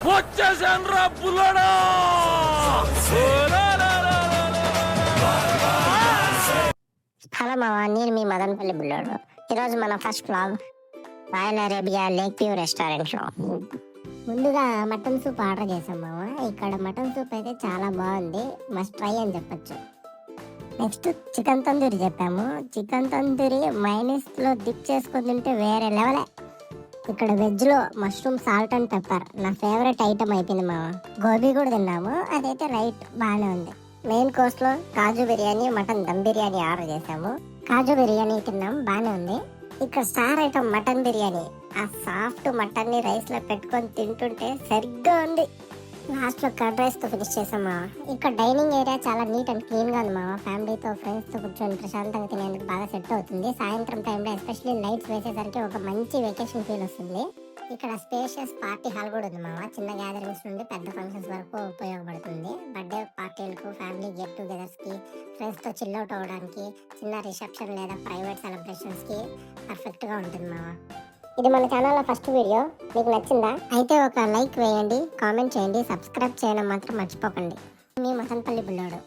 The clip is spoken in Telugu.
వచ్చేసాన్రా బుల్లడా. హలో మావా, నేను మీ మదనపల్లి బుల్లోడు. ఈరోజు మన first vlog royal Arabia lake view రెస్టారెంట్లో. ముందుగా మటన్ సూప్ ఆర్డర్ చేసాం మావా. ఇక్కడ మటన్ సూప్ అయితే చాలా బాగుంది, మస్ట్ ట్రై అని చెప్పొచ్చు. నెక్స్ట్ చికెన్ తందూరి చెప్పాము. చికెన్ తందూరి మైనస్లో డిప్ చేసుకొని తింటే వేరే లెవెలే. ఇక్కడ వెజ్లో మష్రూమ్ సాల్ట్ అండ్ పెప్పర్ నా ఫేవరెట్ ఐటమ్ అయిపోయింది మావా. గోబీ కూడా తిన్నాము, అదైతే రైట్ బాగానే ఉంది. మెయిన్ కోర్స్లో కాజు బిర్యానీ, మటన్ దమ్ బిర్యానీ ఆర్డర్ చేసాము. కాజు బిర్యానీ తిన్నాం, బాగానే ఉంది. ఇక్కడ స్టార్ ఐటమ్ మటన్ బిర్యానీ. ఆ సాఫ్ట్ మటన్ ని రైస్ లో పెట్టుకొని తింటుంటే సరిగ్గా ఉంది. లాస్ట్ లో కర్డ్ రైస్ తో ఫినిష్ చేసాం మావా. ఇక్కడ డైనింగ్ ఏరియా చాలా నీట్ అండ్ క్లీన్ గా ఉంది మావా. ఫ్యామిలీతో ఫ్రెండ్స్ తో కూర్చొని ప్రశాంతంగా తినేందుకు బాగా సెట్ అవుతుంది. సాయంత్రం టైంలో ఎస్పెషల్లీ లైట్స్ వేసేసరికి ఒక మంచి వెకేషన్ ఫీల్ వస్తుంది. ఇక్కడ స్పేషియస్ పార్టీ హాల్ కూడా ఉంది మావా. చిన్న గ్యాదరింగ్స్ నుండి పెద్ద ఫంక్షన్స్ వరకు ఉపయోగపడుతుంది. బర్త్డే పార్టీలకు, ఫ్యామిలీ గెట్ టుగెదర్స్ కి, ఫ్రెండ్స్ తో చిల్ అవుట్ అవ్వడానికి, చిన్న రిసెప్షన్ లేదా ప్రైవేట్ సెలబ్రేషన్స్ కి పర్ఫెక్ట్ గా ఉంటుంది మావా. ఇది మన ఛానల్లో ఫస్ట్ వీడియో. మీకు నచ్చిందా? అయితే ఒక లైక్ వేయండి, కామెంట్ చేయండి, సబ్స్క్రైబ్ చేయడం మాత్రం మర్చిపోకండి. మీ మదనపల్లి బుల్లోడు.